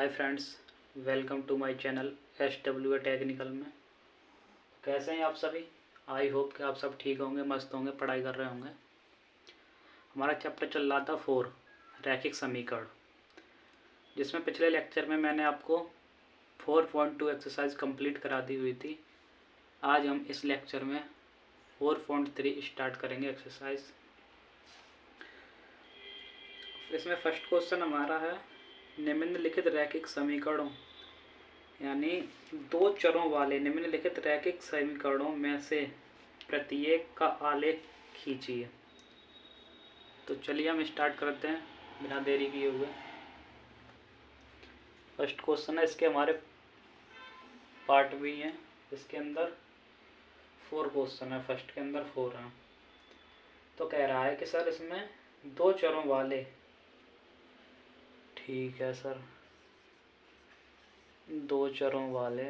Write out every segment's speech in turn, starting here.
Hi friends, welcome to my channel SW technical में। कैसे हैं आप सभी? आई होप कि आप सब ठीक होंगे, मस्त होंगे, पढ़ाई कर रहे होंगे। हमारा चैप्टर चल रहा था 4 रैखिक समीकरण, जिसमें पिछले लेक्चर में मैंने आपको 4.2 एक्सरसाइज कंप्लीट करा दी हुई थी। आज हम इस लेक्चर में 4.3 स्टार्ट करेंगे एक्सरसाइज। इसमें फर्स्ट क्वेश्चन हमारा है, निम्नलिखित रैखिक समीकरणों यानी दो चरों वाले निम्नलिखित रैखिक समीकरणों में से प्रत्येक का आलेख खींचिए। तो चलिए हम स्टार्ट करते हैं बिना देरी किए हुए। फर्स्ट क्वेश्चन है, इसके हमारे पार्ट भी हैं। इसके अंदर 4 क्वेश्चन है, फर्स्ट के अंदर 4 हैं। तो कह रहा है कि सर इसमें दो चरों वाले, ठीक है सर, दो चरों वाले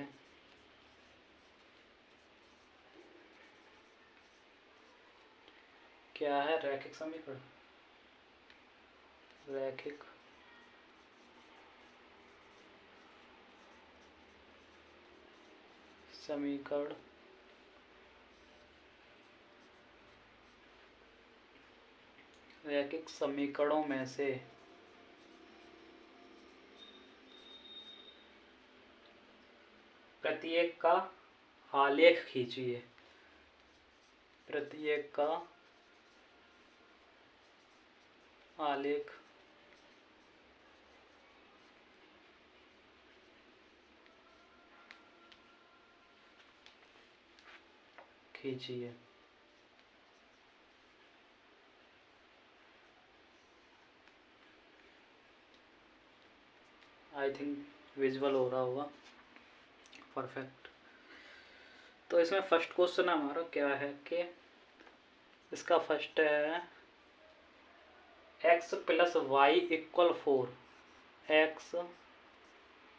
क्या है? रैखिक समीकरण। रैखिक समीकरण रैखिक समीकरणों में से प्रत्येक का आलेख खींचिए। प्रत्येक का आलेख खींचिए। आई थिंक विजुअल हो रहा होगा। परफेक्ट। तो इसमें फर्स्ट क्वेश्चन हमारा क्या है कि इसका फर्स्ट है x plus y equal 4। x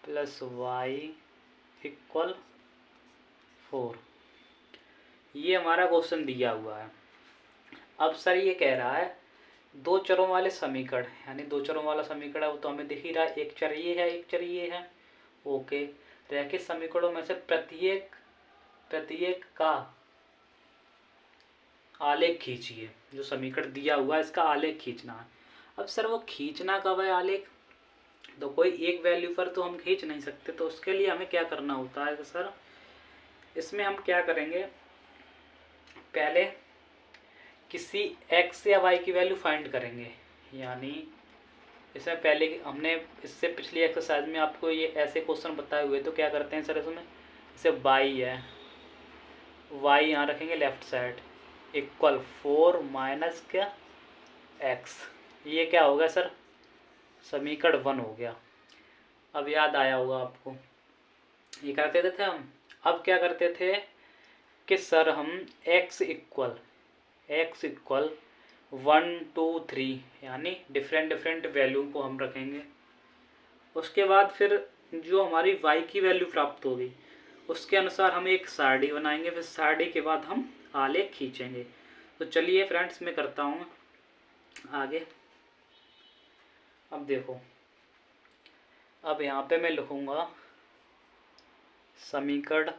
plus y equal 4, ये हमारा क्वेश्चन दिया हुआ है। अब सर ये कह रहा है दो चरों वाले समीकरण, यानी दो चरों वाला समीकरण है वो तो हमें दिख ही रहा है, एक चर ये है, एक चर ये है। ओके, रैखिक समीकरणों में से प्रत्येक का आलेख खींचिए। जो समीकरण दिया हुआ है इसका आलेख खींचना है। अब सर वो खींचना कब है आलेख? तो कोई एक वैल्यू पर तो हम खींच नहीं सकते, तो उसके लिए हमें क्या करना होता है? तो सर इसमें हम क्या करेंगे, पहले किसी x या y की वैल्यू फाइंड करेंगे। यानी इसमें पहले हमने इससे पिछली एक्सरसाइज में आपको ये ऐसे क्वेश्चन बताए हुए, तो क्या करते हैं सर इसमें, जैसे y है, y यहाँ रखेंगे लेफ्ट साइड, इक्वल 4 माइनस क्या x, ये क्या होगा सर? समीकरण 1 हो गया। अब याद आया होगा आपको, ये करते थे हम। अब क्या करते थे कि सर हम x इक्वल 1 2 3 यानी डिफरेंट वैल्यू को हम रखेंगे। उसके बाद फिर जो हमारी y की वैल्यू प्राप्त होगी उसके अनुसार हम एक सारणी बनाएंगे, फिर सारणी के बाद हम आलेख खींचेंगे। तो चलिए फ्रेंड्स मैं करता हूँ आगे। अब देखो, अब यहाँ पे मैं लिखूँगा समीकरण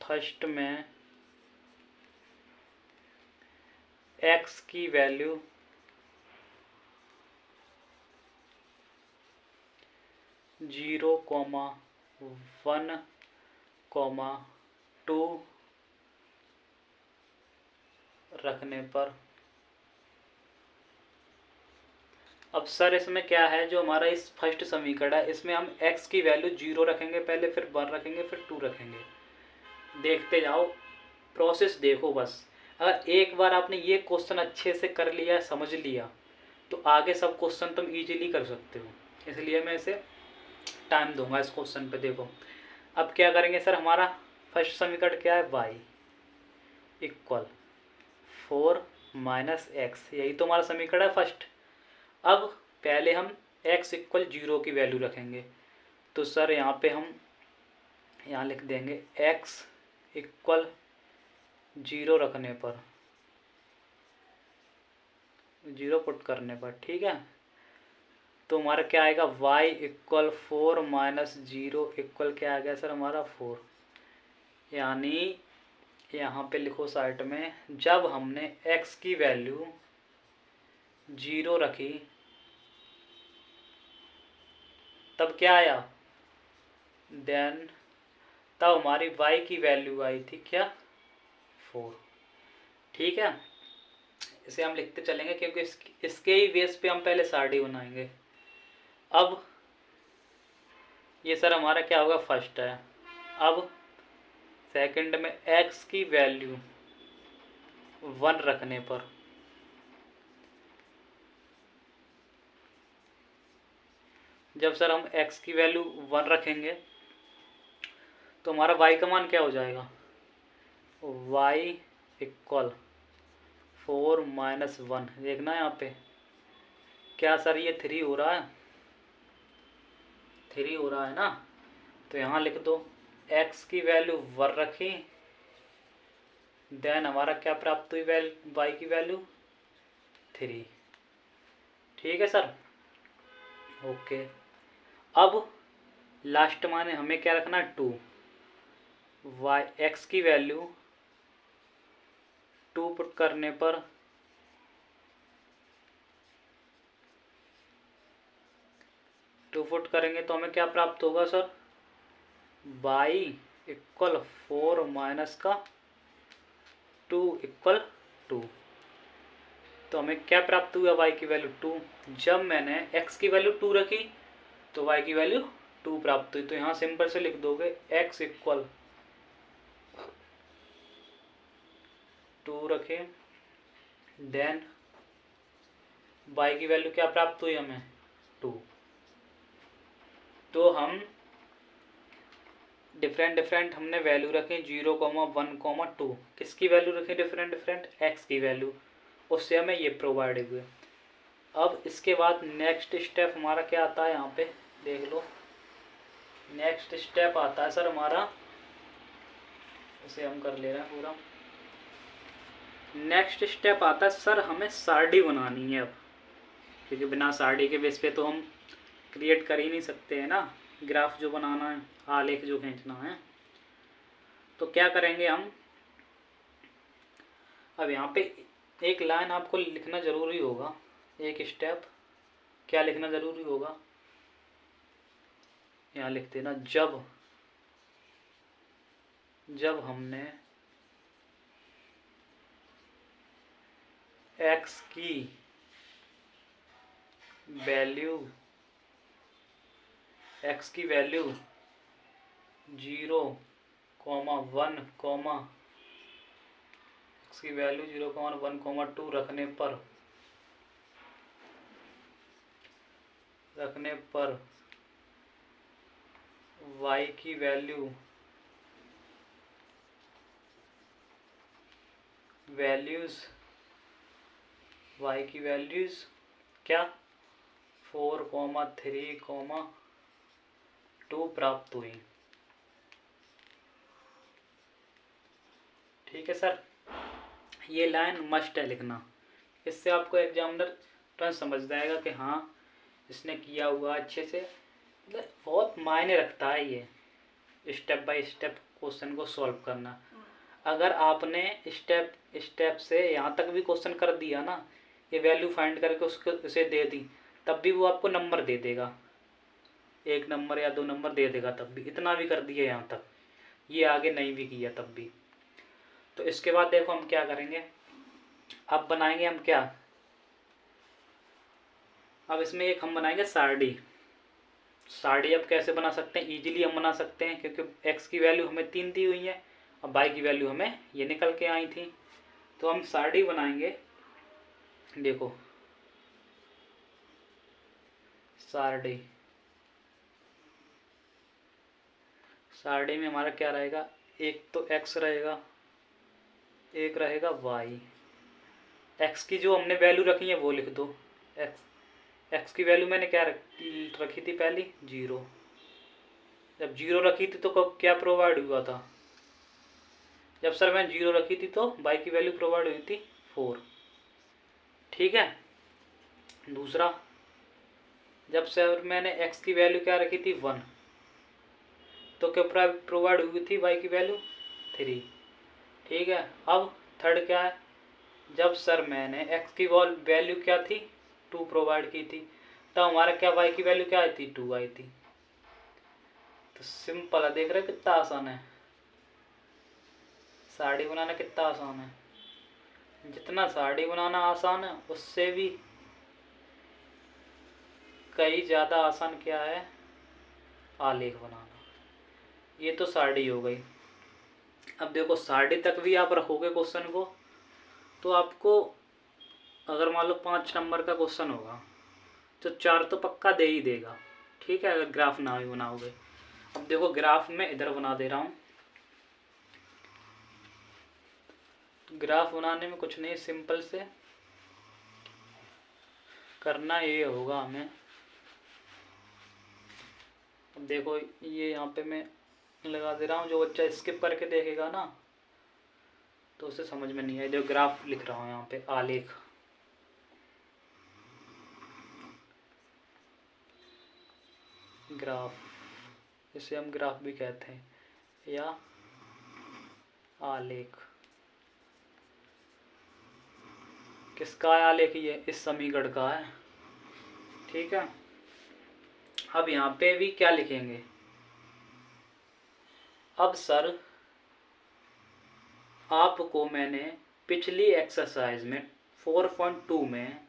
फर्स्ट में x की वैल्यू 0, 1, 2 रखने पर। अब सर इसमें क्या है, जो हमारा इस फर्स्ट समीकरण है इसमें हम x की वैल्यू 0 रखेंगे पहले, फिर 1 रखेंगे, फिर 2 रखेंगे। देखते जाओ, प्रोसेस देखो बस। अगर एक बार आपने ये क्वेश्चन अच्छे से कर लिया, समझ लिया, तो आगे सब क्वेश्चन तुम इजीली कर सकते हो। इसलिए मैं इसे टाइम दूंगा इस क्वेश्चन पे। देखो अब क्या करेंगे सर, हमारा फर्स्ट समीकरण क्या है, y इक्वल 4 माइनस एक्स, यही तो हमारा समीकरण है फर्स्ट। अब पहले हम x इक्वल 0 की वैल्यू रखेंगे। तो सर यहाँ पे हम यहाँ लिख देंगे x इक्वल 0 रखने पर जीरो पुट करने पर, ठीक है। तो हमारा क्या आएगा, y इक्वल 4 माइनस 0 इक्वल क्या आ गया सर हमारा 4। यानी यहाँ पे लिखो साइड में, जब हमने x की वैल्यू 0 रखी तब क्या आया, देन तब हमारी y की वैल्यू आई थी क्या, 4, ठीक है। इसे हम लिखते चलेंगे क्योंकि इसके ही बेस पे हम पहले सारणी बनाएंगे। अब ये सर हमारा क्या होगा, फर्स्ट है। अब सेकंड में x की वैल्यू 1 रखने पर, जब सर हम x की वैल्यू 1 रखेंगे तो हमारा y का मान क्या हो जाएगा, y इक्वल 4 माइनस 1। देखना यहाँ पे क्या सर ये 3 हो रहा है, 3 हो रहा है ना। तो यहाँ लिख दो x की वैल्यू 1 रखी, देन हमारा क्या प्राप्त हुई, y की वैल्यू 3, ठीक है सर, ओके। अब लास्ट माने हमें क्या रखना है, 2, x की वैल्यू 2 पुट करने पर पुट करेंगे तो हमें क्या प्राप्त होगा सर, y इक्वल 4 माइनस का 2 इक्वल 2। तो हमें क्या प्राप्त हुआ, y की वैल्यू 2। जब मैंने x की वैल्यू 2 रखी तो y की वैल्यू 2 प्राप्त हुई। तो यहाँ सिंपल से लिख दोगे x इक्वल 2 रखे, देन y की वैल्यू क्या प्राप्त हुई हमें, 2। तो हम डिफरेंट हमने वैल्यू रखे 0, 1, 2। किसकी वैल्यू रखी डिफरेंट, x की वैल्यू, उससे हमें ये प्रोवाइड हुए। अब इसके बाद नेक्स्ट स्टेप हमारा क्या आता है, यहाँ पे देख लो। नेक्स्ट स्टेप आता है सर हमारा, इसे हम कर ले रहे हैं पूरा। नेक्स्ट स्टेप आता है सर हमें सारणी बनानी है अब, क्योंकि बिना सारणी के बेस पे तो हम क्रिएट कर ही नहीं सकते हैं ना, ग्राफ जो बनाना है, आलेख जो खींचना है। तो क्या करेंगे हम, अब यहाँ पे एक लाइन आपको लिखना जरूरी होगा, एक स्टेप क्या लिखना जरूरी होगा, यहाँ लिख देना, जब हमने x की वैल्यू 0, 1, x की वैल्यू 0, 1, 2 रखने पर y की वैल्यूज क्या 4, 3, 2 प्राप्त हुई, ठीक है सर। ये लाइन मस्ट है लिखना, इससे आपको एग्जामिनर तुरंत समझ जाएगा कि हाँ इसने किया हुआ अच्छे से। मतलब बहुत मायने रखता है ये स्टेप बाय स्टेप क्वेश्चन को सॉल्व करना। अगर आपने स्टेप से यहाँ तक भी क्वेश्चन कर दिया ना, ये वैल्यू फाइंड करके उसको उसे दे दी, तब भी वो आपको नंबर दे देगा, 1 नंबर या 2 नंबर दे देगा, तब भी इतना भी कर दिया यहाँ तक, ये आगे नहीं भी किया तब भी। तो इसके बाद देखो हम क्या करेंगे, अब बनाएंगे हम क्या, अब इसमें एक हम बनाएंगे सारणी। अब कैसे बना सकते हैं, इजीली हम बना सकते हैं, क्योंकि x की वैल्यू हमें 3 दी हुई है और y की वैल्यू हमें ये निकल के आई थी। तो हम सारणी बनाएंगे, देखो सारणी में हमारा क्या रहेगा, एक तो x रहेगा, एक रहेगा y। x की जो हमने वैल्यू रखी है वो लिख दो, x की वैल्यू मैंने क्या रखी थी पहली, 0। जब 0 रखी थी तो क्या प्रोवाइड हुआ था, जब सर मैंने 0 रखी थी तो y की वैल्यू प्रोवाइड हुई थी 4, ठीक है। दूसरा, जब सर मैंने x की वैल्यू क्या रखी थी 1, तो क्या प्रोवाइड हुई थी y की वैल्यू 3। ठीक है। अब थर्ड क्या है, जब सर मैंने x की वैल्यू क्या थी 2 प्रोवाइड की थी, तब हमारा क्या y की वैल्यू क्या आई थी 2 आई थी। तो सिंपल है, देख रहे हो कितना आसान है, साड़ी बनाना कितना आसान है। जितना साड़ी बनाना आसान है उससे भी कई ज़्यादा आसान क्या है, आलेख बनाना। ये तो साड़ी हो गई। अब देखो साड़ी तक भी आप रखोगे क्वेश्चन को, तो आपको अगर मान लो 5 नंबर का क्वेश्चन होगा तो 4 तो पक्का दे ही देगा। ठीक है, अगर ग्राफ ना भी बनाओगे। अब देखो ग्राफ में इधर बना दे रहा हूँ। ग्राफ बनाने में कुछ नहीं, सिंपल से करना ये होगा हमें। अब देखो ये यहाँ पे मैं लगा दे रहा हूँ, जो बच्चा स्किप करके देखेगा ना तो उसे समझ में नहीं आए। जो ग्राफ लिख रहा हूँ यहाँ पे, आलेख। ग्राफ, इसे हम ग्राफ भी कहते हैं या आलेख। किसका है आलेख, ये इस समीकरण का है। ठीक है। अब यहाँ पे भी क्या लिखेंगे, अब सर आपको मैंने पिछली एक्सरसाइज में 4.2 में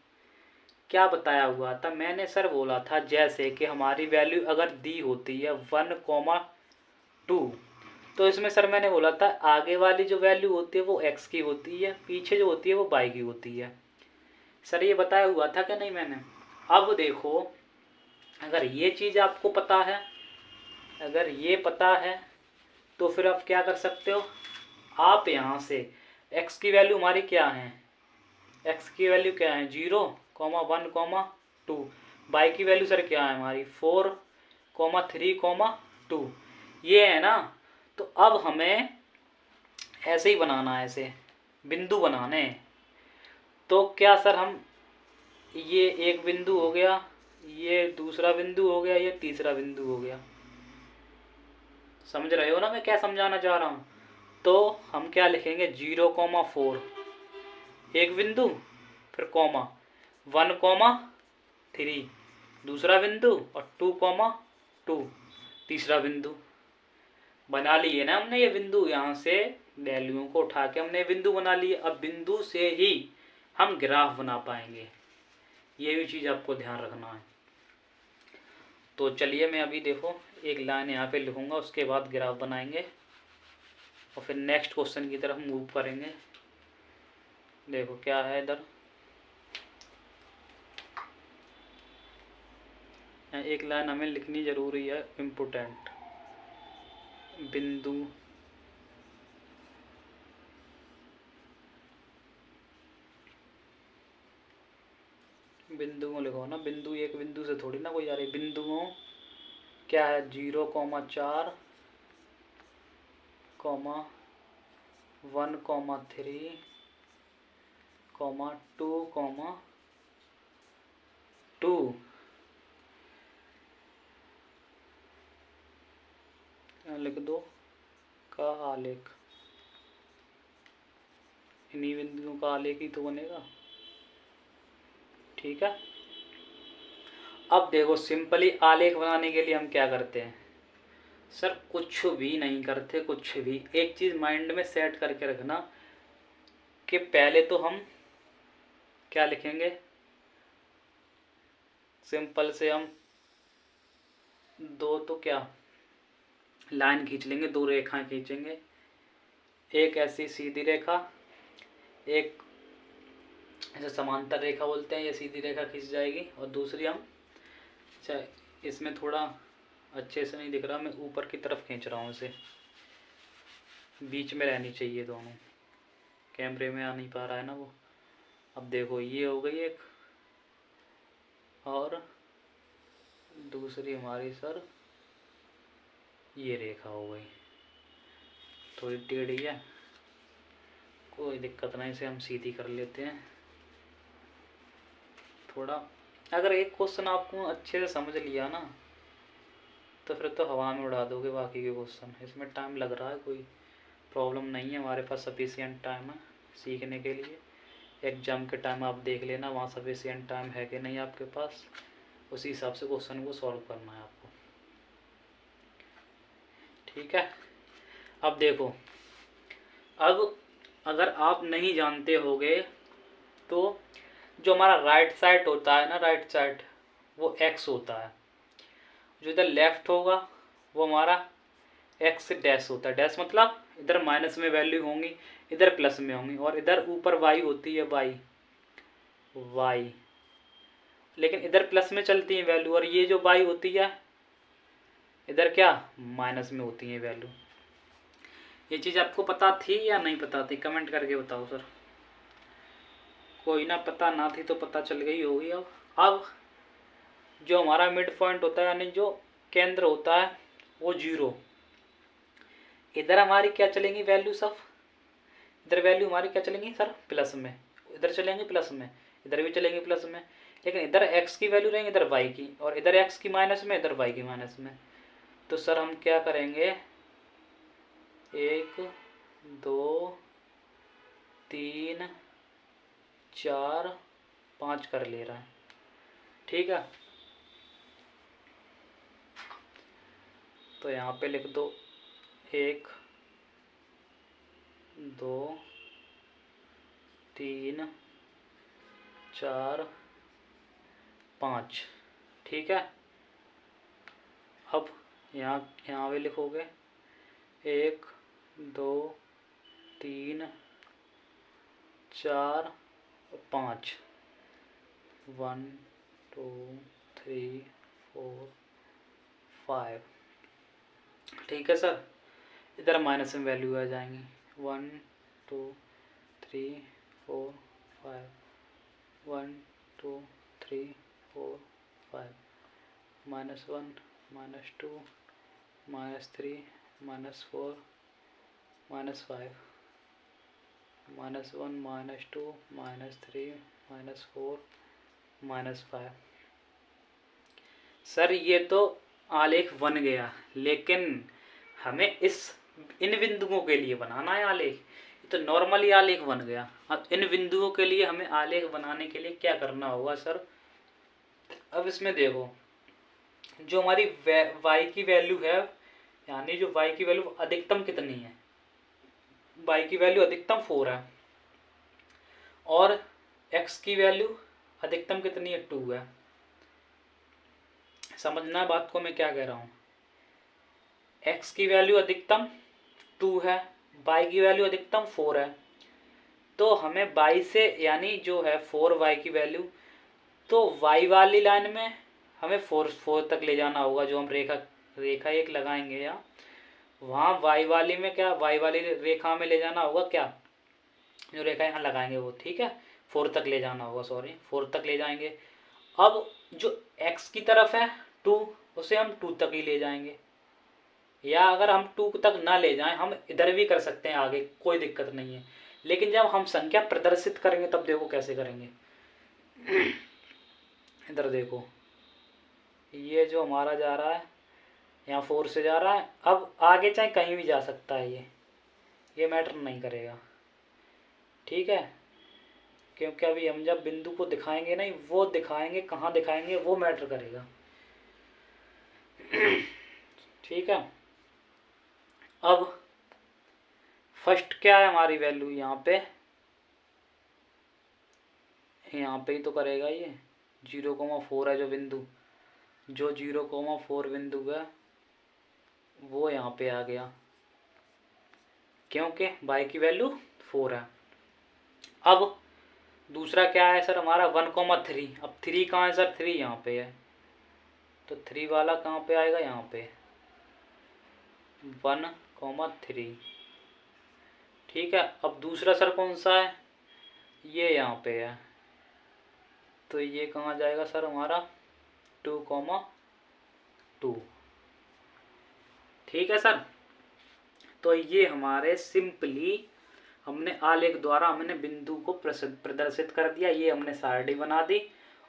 क्या बताया हुआ था, मैंने सर बोला था जैसे कि हमारी वैल्यू अगर दी होती है 1,2, तो इसमें सर मैंने बोला था आगे वाली जो वैल्यू होती है वो x की होती है, पीछे जो होती है वो y की होती है। सर ये बताया हुआ था कि नहीं मैंने। अब देखो अगर ये चीज़ आपको पता है, अगर ये पता है तो फिर आप क्या कर सकते हो, आप यहाँ से x की वैल्यू हमारी क्या है, x की वैल्यू क्या है 0, 1, 2। y की वैल्यू सर क्या है हमारी 4, 3, 2। ये है ना। तो अब हमें ऐसे ही बनाना है, ऐसे बिंदु बनाने हैं। तो क्या सर हम, ये एक बिंदु हो गया, ये दूसरा बिंदु हो गया, ये तीसरा बिंदु हो गया। समझ रहे हो ना मैं क्या समझाना चाह रहा हूँ। तो हम क्या लिखेंगे 0,4 एक बिंदु, फिर 1,3 दूसरा बिंदु, और 2,2 तीसरा बिंदु। बना लिए ना हमने ये बिंदु, यहाँ से वैल्यूओं को उठा के हमने बिंदु बना लिए। अब बिंदु से ही हम ग्राफ बना पाएंगे, ये भी चीज़ आपको ध्यान रखना है। तो चलिए मैं अभी देखो एक लाइन यहाँ पे लिखूँगा, उसके बाद ग्राफ बनाएंगे और फिर नेक्स्ट क्वेश्चन की तरफ मूव करेंगे। देखो क्या है इधर, एक लाइन हमें लिखनी ज़रूरी है, इम्पोर्टेंट। बिंदु बिंदुओं लिखो ना, बिंदु एक बिंदु से थोड़ी ना कोई आ रही। बिंदुओं क्या है 0,4, 1,3, 2,2 लिख दो का आलेख। इन्हीं बिंदुओं का आलेख ही तो बनेगा। ठीक है। अब देखो सिंपली आलेख बनाने के लिए हम क्या करते हैं, सर कुछ भी नहीं करते, कुछ भी। एक चीज़ माइंड में सेट करके रखना कि पहले तो हम क्या लिखेंगे, सिंपल से हम दो तो क्या लाइन खींच लेंगे, दो रेखाएं खींचेंगे। एक ऐसी सीधी रेखा, एक ऐसे समांतर रेखा बोलते हैं, ये सीधी रेखा खींच जाएगी। और दूसरी हम, अच्छा इसमें थोड़ा अच्छे से नहीं दिख रहा, मैं ऊपर की तरफ खींच रहा हूँ इसे, बीच में रहनी चाहिए दोनों, कैमरे में आ नहीं पा रहा है ना वो। अब देखो ये हो गई एक, और दूसरी हमारी सर ये रेखा हो गई, थोड़ी टेढ़ी है, कोई दिक्कत नहीं, इसे हम सीधी कर लेते हैं। थोड़ा अगर एक क्वेश्चन आपको अच्छे से समझ लिया ना तो फिर तो हवा में उड़ा दोगे बाकी के क्वेश्चन। इसमें टाइम लग रहा है, कोई प्रॉब्लम नहीं है, हमारे पास सफिशिएंट टाइम है सीखने के लिए। एग्ज़ाम के टाइम आप देख लेना वहाँ सफिशिएंट टाइम है कि नहीं आपके पास, उसी हिसाब से क्वेश्चन को सॉल्व करना है आपको। ठीक है, अब देखो, अब अगर आप नहीं जानते होगे तो जो हमारा राइट साइड होता है ना, राइट साइड वो x होता है, जो इधर लेफ्ट होगा वो हमारा x डैश होता है। डैश मतलब इधर माइनस में वैल्यू होंगी, इधर प्लस में होंगी, और इधर ऊपर y होती है, y, लेकिन इधर प्लस में चलती है वैल्यू, और ये जो y होती है इधर क्या माइनस में होती है वैल्यू। ये चीज़ आपको पता थी या नहीं पता थी, कमेंट करके बताओ सर। कोई ना, पता ना थी तो पता चल गई होगी। अब जो हमारा मिड पॉइंट होता है यानी जो केंद्र होता है वो 0, इधर हमारी क्या चलेंगी वैल्यू सब, इधर वैल्यू हमारी क्या चलेंगी सर प्लस में, इधर चलेंगे प्लस में, इधर भी चलेंगे प्लस में, लेकिन इधर x की वैल्यू रहेंगी इधर y की, और इधर x की माइनस में इधर y की माइनस में। तो सर हम क्या करेंगे, 1 2 3 4 5 कर ले रहा है। ठीक है, तो यहाँ पे लिख दो 1 2 3 4 5। ठीक है, अब यहाँ पे लिखोगे 1 2 3 4 5, 1 2 3 4 5। ठीक है सर, इधर माइनस में वैल्यू आ जाएंगी 1 2 3 4 5, 1 2 3 4 5, -1 -2 -3 -4 -5, -1 -2 -3 -4 -5। सर ये तो आलेख बन गया, लेकिन हमें इन बिंदुओं के लिए बनाना है आलेख। तो नॉर्मली आलेख बन गया, अब इन बिंदुओं के लिए हमें आलेख बनाने के लिए क्या करना होगा सर। अब इसमें देखो, जो हमारी y की वैल्यू है, यानी जो y की वैल्यू अधिकतम कितनी है, y की वैल्यू अधिकतम 4 है, और x की वैल्यू अधिकतम कितनी है 2 है। समझना बात को मैं क्या कह रहा हूँ, x की वैल्यू अधिकतम 2 है, y की वैल्यू अधिकतम 4 है, तो हमें y से यानी जो है 4y की वैल्यू, तो y वाली लाइन में हमें 4 तक ले जाना होगा। जो हम रेखा एक लगाएंगे या वहाँ y वाली में क्या, y वाली रेखा में ले जाना होगा क्या, जो रेखा यहाँ लगाएंगे वो, ठीक है 4 तक ले जाना होगा, सॉरी 4 तक ले जाएंगे। अब जो x की तरफ है 2, उसे हम 2 तक ही ले जाएंगे, या अगर हम 2 तक ना ले जाएं हम इधर भी कर सकते हैं आगे, कोई दिक्कत नहीं है। लेकिन जब हम संख्या प्रदर्शित करेंगे तब देखो कैसे करेंगे। इधर देखो, ये जो हमारा जा रहा है यहाँ 4 से जा रहा है, अब आगे चाहे कहीं भी जा सकता है, ये मैटर नहीं करेगा। ठीक है, क्योंकि अभी हम जब बिंदु को दिखाएंगे नहीं, वो दिखाएंगे कहाँ दिखाएंगे वो मैटर करेगा। ठीक है, अब फर्स्ट क्या है हमारी वैल्यू, यहाँ पे ही तो करेगा ये 0,4 है जो बिंदु, जो 0,4 बिंदु है वो यहाँ पे आ गया, क्योंकि y की वैल्यू 4 है। अब दूसरा क्या है सर हमारा 1,3। अब 3 कहाँ है सर, 3 यहाँ पे है, तो 3 वाला कहाँ पे आएगा, यहाँ पे 1,3। ठीक है, अब दूसरा सर कौन सा है, ये यहाँ पे है, तो ये कहाँ जाएगा सर हमारा 2,2। ठीक है सर, तो ये हमारे सिंपली हमने आलेख द्वारा हमने बिंदु को प्रदर्शित कर दिया, ये हमने सारणी बना दी,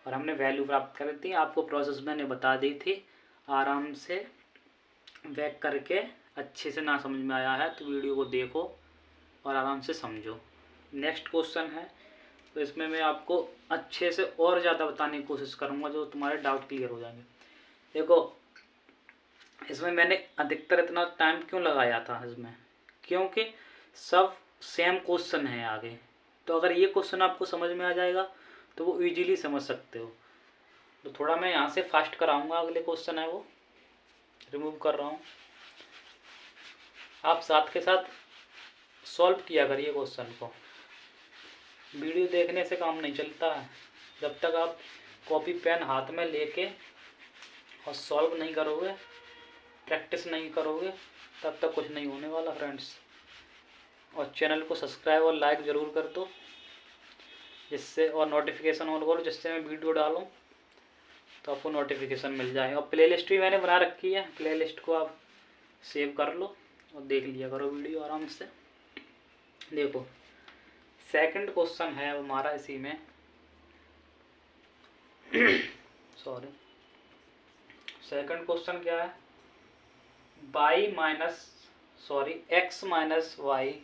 और हमने वैल्यू प्राप्त कर दी। आपको प्रोसेस मैंने बता दी थी, आराम से बैक करके। अच्छे से ना समझ में आया है तो वीडियो को देखो और आराम से समझो। नेक्स्ट क्वेश्चन है, तो इसमें मैं आपको अच्छे से और ज़्यादा बताने की कोशिश करूँगा जो तुम्हारे डाउट क्लियर हो जाएंगे। देखो इसमें मैंने अधिकतर इतना टाइम क्यों लगाया था इसमें, क्योंकि सब सेम क्वेश्चन है आगे। तो अगर ये क्वेश्चन आपको समझ में आ जाएगा तो वो इजीली समझ सकते हो। तो थोड़ा मैं यहाँ से फास्ट कराऊंगा, अगले क्वेश्चन है वो रिमूव कर रहा हूँ। आप साथ के साथ सॉल्व किया करिए क्वेश्चन को, वीडियो देखने से काम नहीं चलता है। जब तक आप कॉपी पेन हाथ में लेके और सॉल्व नहीं करोगे, प्रैक्टिस नहीं करोगे, तब तक कुछ नहीं होने वाला फ्रेंड्स। और चैनल को सब्सक्राइब और लाइक ज़रूर कर दो, जिससे और नोटिफिकेशन ऑन करो, जिससे मैं वीडियो डालूँ तो आपको नोटिफिकेशन मिल जाए। और प्लेलिस्ट भी मैंने बना रखी है, प्लेलिस्ट को आप सेव कर लो और देख लिया करो वीडियो आराम से। देखो सेकंड क्वेश्चन है हमारा इसी में सॉरी, सेकंड क्वेश्चन क्या है, x minus y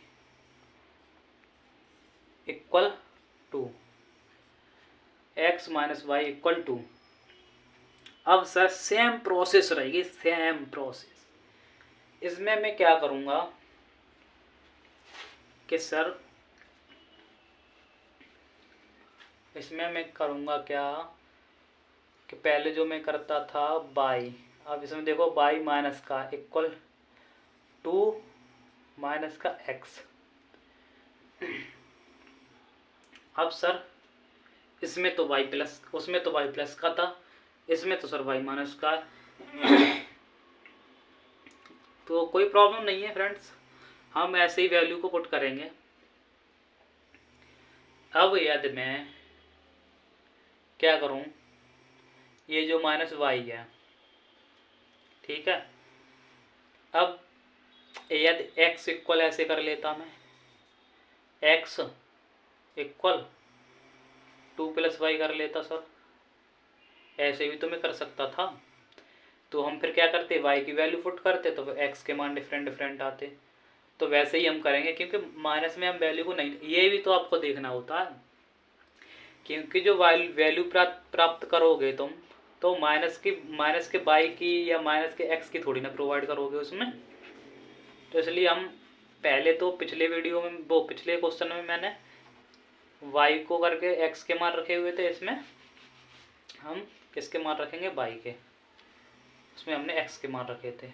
equal two, x minus y equal two. अब सर सेम प्रोसेस रहेगी, सेम प्रोसेस। इसमें मैं क्या करूँगा कि सर इसमें मैं करूँगा क्या कि पहले जो मैं करता था बाई, अब इसमें देखो बाई माइनस का इक्वल टू माइनस का x। अब सर इसमें तो y प्लस, उसमें तो y प्लस का था, इसमें तो सर y माइनस का है। तो कोई प्रॉब्लम नहीं है फ्रेंड्स, हम ऐसे ही वैल्यू को पुट करेंगे। अब यदि मैं क्या करूं, ये जो माइनस वाई है, ठीक है, अब यदि x इक्वल ऐसे कर लेता मैं, x equal two plus y कर लेता सर, ऐसे भी तो मैं कर सकता था। तो हम फिर क्या करते, y की वैल्यू पुट करते तो x के मान डिफरेंट डिफरेंट आते। तो वैसे ही हम करेंगे, क्योंकि माइनस में हम वैल्यू को नहीं, ये भी तो आपको देखना होता है, क्योंकि जो वैल्यू प्राप्त करोगे तुम, तो माइनस के बाई की या माइनस के x की थोड़ी ना प्रोवाइड करोगे उसमें। तो इसलिए हम पहले तो पिछले वीडियो में, वो पिछले क्वेश्चन में मैंने y को करके x के मान रखे हुए थे, इसमें हम किसके मान रखेंगे, y के, उसमें हमने x के मान रखे थे।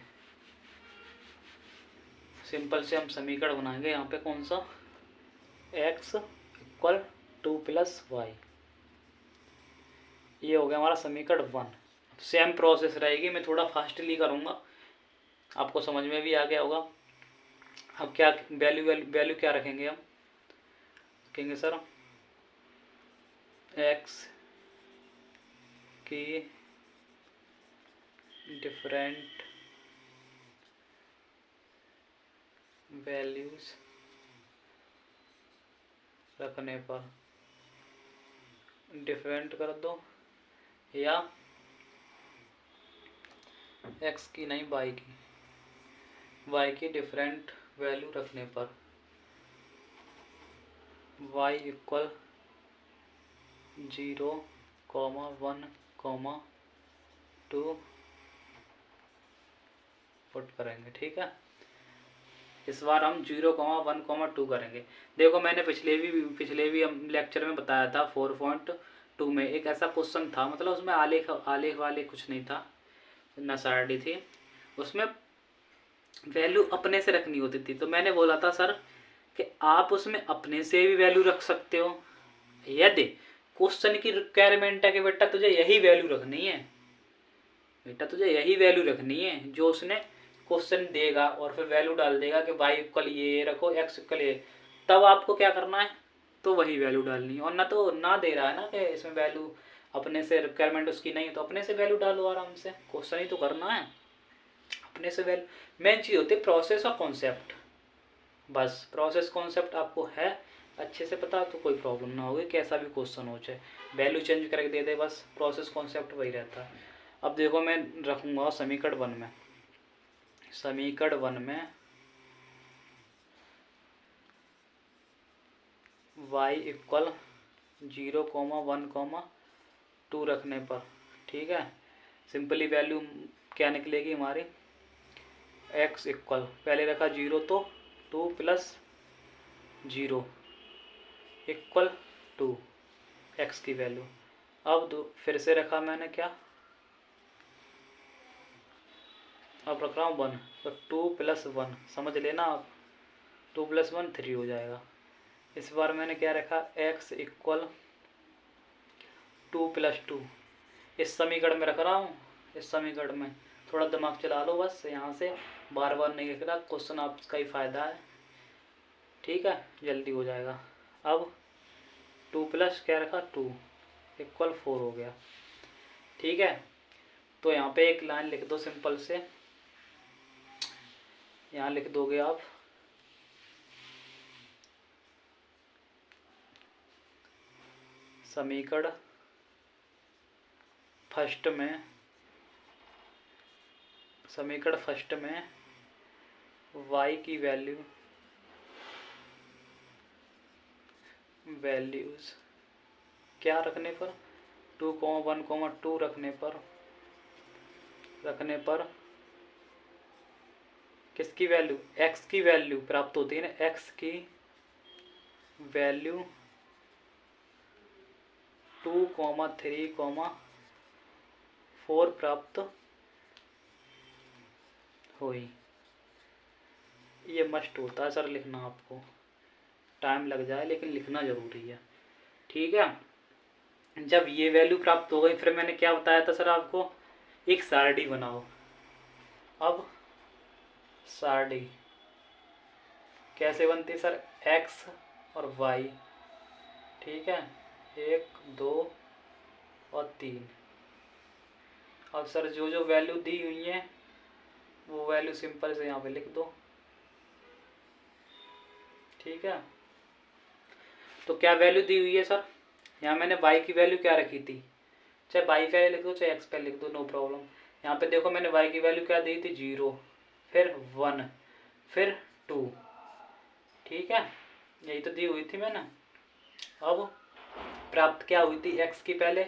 सिंपल से हम समीकरण बनाएंगे यहाँ पे, कौन सा, x equal two plus y, ये हो गया हमारा समीकरण 1। सेम प्रोसेस रहेगी, मैं थोड़ा फास्टली करूँगा, आपको समझ में भी आ गया होगा। अब क्या वैल्यू क्या रखेंगे, हम रखेंगे सर x की डिफरेंट वैल्यूज रखने पर, डिफरेंट कर दो, या x की नहीं y की डिफरेंट वैल्यू रखने पर y इक्वल 0, 1, 2 पुट करेंगे। ठीक है, इस बार हम 0, 1, 2 करेंगे। देखो मैंने पिछले भी हम लेक्चर में बताया था 4.2 में एक ऐसा क्वेश्चन था, मतलब उसमें आलेख वाले कुछ नहीं था, नसाड़ी थी, उसमें वैल्यू अपने से रखनी होती थी। तो मैंने बोला था सर कि आप उसमें अपने से भी वैल्यू रख सकते हो, यदि क्वेश्चन की रिक्वायरमेंट है कि बेटा तुझे यही वैल्यू रखनी है, जो उसने क्वेश्चन देगा और फिर वैल्यू डाल देगा कि y इक्वल ये रखो, x इक्वल ये, तब आपको क्या करना है, तो वही वैल्यू डालनी है। और ना दे रहा है ना कि इसमें वैल्यू अपने से रिक्वायरमेंट उसकी नहीं, तो अपने से वैल्यू डालो आराम से, क्वेश्चन ही तो करना है, अपने से वैल्यू। मेन चीज़ होती है प्रोसेस और कॉन्सेप्ट, बस प्रोसेस कॉन्सेप्ट आपको है अच्छे से पता तो कोई प्रॉब्लम ना होगी, कैसा भी क्वेश्चन हो चाहे वैल्यू चेंज करके दे दे, बस प्रोसेस कॉन्सेप्ट वही रहता है। अब देखो मैं रखूँगा समीकरण 1 में, समीकरण 1 में y इक्वल 0,1,2 रखने पर, ठीक है, सिंपली वैल्यू क्या निकलेगी हमारी, x इक्वल पहले रखा 0 तो 2 + 0 इक्वल 2 x की वैल्यू। अब फिर से रखा मैंने क्या, अब रख रहा हूँ 1, तो 2 + 1 समझ लेना आप, 2 + 1 3 हो जाएगा। इस बार मैंने क्या रखा, x इक्वल 2 + 2, इस समीकरण में रख रहा हूँ। इस समीकरण में थोड़ा दिमाग चला लो बस, यहाँ से बार बार नहीं लिख रहा, क्वेश्चन आपका ही फायदा है, ठीक है, जल्दी हो जाएगा। अब 2 + क्या रखा 2 इक्वल 4 हो गया, ठीक है। तो यहाँ पे एक लाइन लिख दो सिंपल से, यहाँ लिख दोगे आप समीकरण फर्स्ट में, समीकरण फर्स्ट में y की वैल्यूज क्या रखने पर, 2,1,2 रखने पर किसकी वैल्यू, x की वैल्यू प्राप्त होती है ना, x की वैल्यू 2,3,4 प्राप्त हुई। ये मस्ट होता है सर लिखना, आपको टाइम लग जाए लेकिन लिखना जरूरी है, ठीक है। जब ये वैल्यू प्राप्त हो गई, फिर मैंने क्या बताया था सर आपको, एक सारणी बनाओ। अब सारणी कैसे बनती है सर, x और y, ठीक है, 1 2 और 3। अब सर जो जो वैल्यू दी हुई है वो वैल्यू सिंपल से यहाँ पे लिख दो, ठीक है। तो क्या वैल्यू दी हुई है सर, यहाँ मैंने y की वैल्यू क्या रखी थी, चाहे y पहले लिख दो चाहे x पहले लिख दो, नो प्रॉब्लम। यहाँ पे देखो मैंने y की वैल्यू क्या दी थी, 0, फिर 1, फिर 2, ठीक है, यही तो दी हुई थी मैंने। अब प्राप्त क्या हुई थी, x की पहले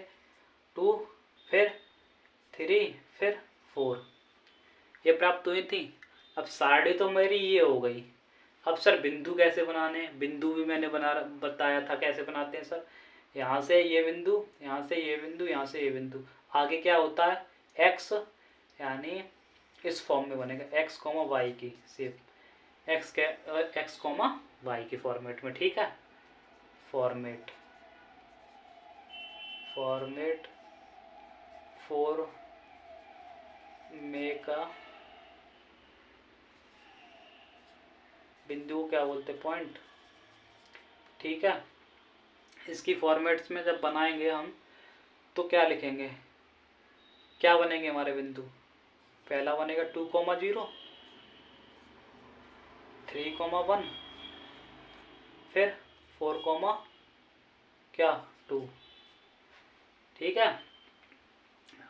2, फिर 3, फिर 4, ये प्राप्त हुई थी। अब सारणी तो मेरी ये हो गई। अब सर बिंदु कैसे बनाने, बिंदु भी मैंने बताया था कैसे बनाते हैं सर, यहाँ से ये बिंदु, यहाँ से ये बिंदु, यहाँ से ये बिंदु, आगे क्या होता है x, यानी इस फॉर्म में बनेगा x, y की शेप, x, y की फॉर्मेट में, ठीक है। फॉर्मेट फॉर मेक अ बिंदु को क्या बोलते, पॉइंट, ठीक है। इसकी फॉर्मेट्स में जब बनाएंगे हम तो क्या लिखेंगे, क्या बनेंगे हमारे बिंदु, पहला बनेगा 2,0, 3,1, फिर 4, क्या 2, ठीक है।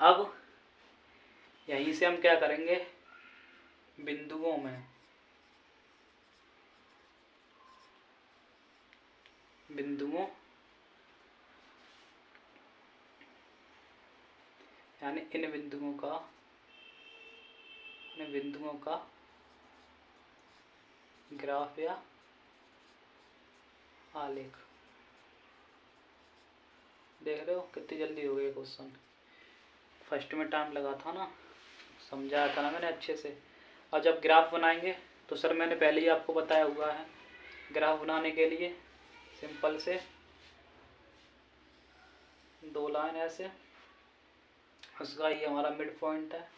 अब यहीं से हम क्या करेंगे, बिंदुओं में यानी इन बिंदुओं का ग्राफ या आलेख। देख रहे हो कितनी जल्दी हो गया क्वेश्चन, फर्स्ट में टाइम लगा था ना, समझाया था ना मैंने अच्छे से। और जब ग्राफ बनाएंगे तो सर मैंने पहले ही आपको बताया हुआ है, ग्राफ बनाने के लिए सिंपल से 2 लाइन ऐसे, उसका ये हमारा मिड पॉइंट है,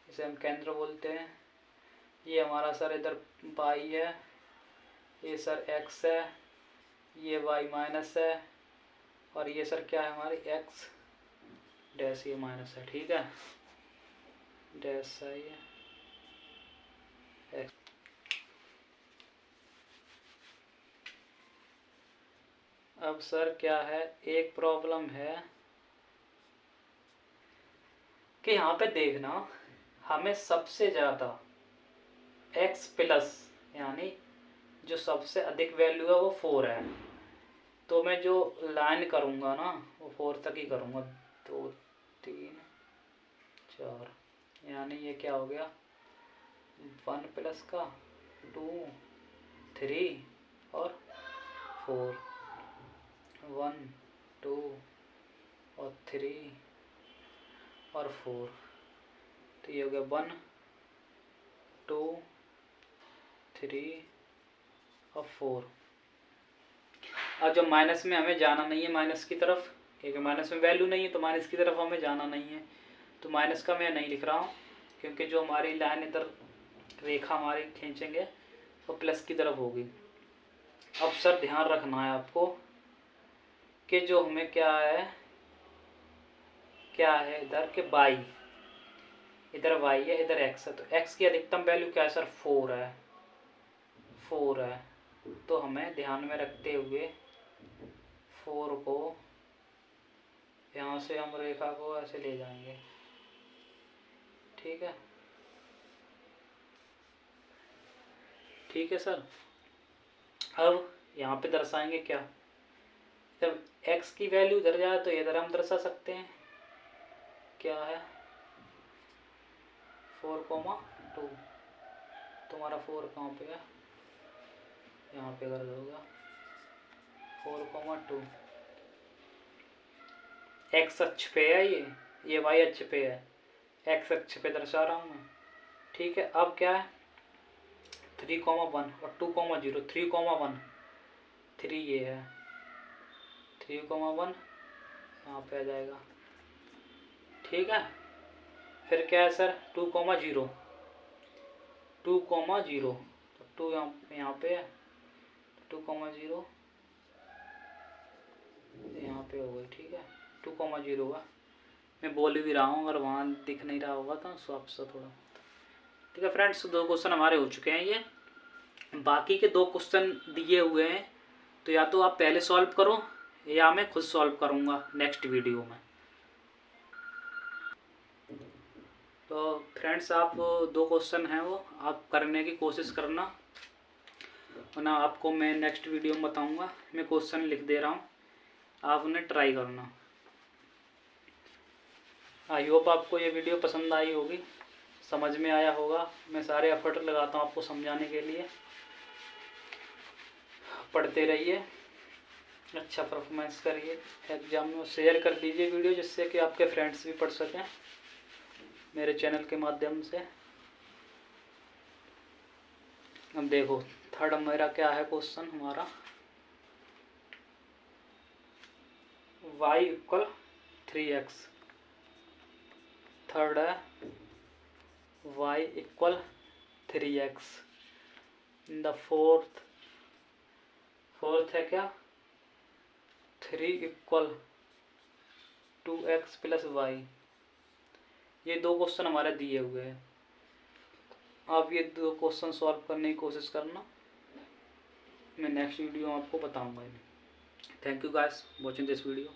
इसे हम केंद्र बोलते हैं। ये हमारा सर इधर y है, ये सर x है, ये y माइनस है, और ये सर क्या है हमारी x डैश, ये माइनस है, ठीक है, डैश है ये x। अब सर क्या है, एक प्रॉब्लम है कि यहाँ पे देखना, हमें सबसे ज़्यादा x प्लस यानी जो सबसे अधिक वैल्यू है वो 4 है, तो मैं जो लाइन करूँगा ना वो 4 तक ही करूँगा। 2 3 4, यानी ये क्या हो गया, 1 प्लस का 2 3 और 4, 1 2 और 3 और 4, तो ये हो गया 1 2 3 और 4। अब जब माइनस में हमें जाना नहीं है, माइनस की तरफ, क्योंकि माइनस में वैल्यू नहीं है तो माइनस की तरफ हमें जाना नहीं है, तो माइनस का मैं नहीं लिख रहा हूँ, क्योंकि जो हमारी लाइन इधर रेखा हमारी खींचेंगे वो प्लस की तरफ होगी। अब सर ध्यान रखना है आपको कि जो हमें क्या है इधर के y, इधर y है इधर x है, तो x की अधिकतम वैल्यू क्या है सर, 4 है, 4 है। तो हमें ध्यान में रखते हुए 4 को यहाँ से हम रेखा को ऐसे ले जाएंगे, ठीक है, ठीक है सर। अब यहाँ पे दर्शाएंगे क्या, जब x की वैल्यू इधर जाए तो इधर हम दर्शा सकते हैं, क्या है 4,2, तुम्हारा 4 कहाँ पे है, यहाँ पे कर दोगा 4,2, x अक्ष पे है, ये y अक्ष पे है, x अक्ष पे दर्शा रहा हूँ मैं, ठीक है। अब क्या है 3,1 और 2,0, 3,1, 3 ये है, 3,1 यहाँ पे आ जाएगा, ठीक है। फिर क्या है सर 2,0, 2,0, तो 2 यहाँ पे है, 2,0 यहाँ पे हो गई, ठीक है, 2,0 हुआ। मैं बोल भी रहा हूँ, अगर वहाँ दिख नहीं रहा होगा तो आपसे थोड़ा, ठीक है फ्रेंड्स। 2 क्वेश्चन हमारे हो चुके हैं, ये बाकी के 2 क्वेश्चन दिए हुए हैं, तो या तो आप पहले सॉल्व करो या मैं खुद सॉल्व करूँगा नेक्स्ट वीडियो में। तो फ्रेंड्स आप 2 क्वेश्चन हैं वो आप करने की कोशिश करना, वरना आपको मैं नेक्स्ट वीडियो में बताऊँगा। मैं क्वेश्चन लिख दे रहा हूँ, आप उन्हें ट्राई करना। आई होप आपको ये वीडियो पसंद आई होगी, समझ में आया होगा। मैं सारे एफर्ट लगाता हूँ आपको समझाने के लिए। पढ़ते रहिए, अच्छा परफॉर्मेंस करिए एग्ज़ाम में, शेयर कर दीजिए वीडियो जिससे कि आपके फ्रेंड्स भी पढ़ सकें मेरे चैनल के माध्यम से। अब देखो थर्ड मेरा क्या है क्वेश्चन हमारा, y = 3x, थर्ड है y = 3x, द फोर्थ है क्या 3 = 2x + y। ये 2 क्वेश्चन हमारे दिए हुए हैं, आप ये 2 क्वेश्चन सॉल्व करने की कोशिश करना, मैं नेक्स्ट वीडियो में आपको बताऊंगा। Thank you guys watching this video.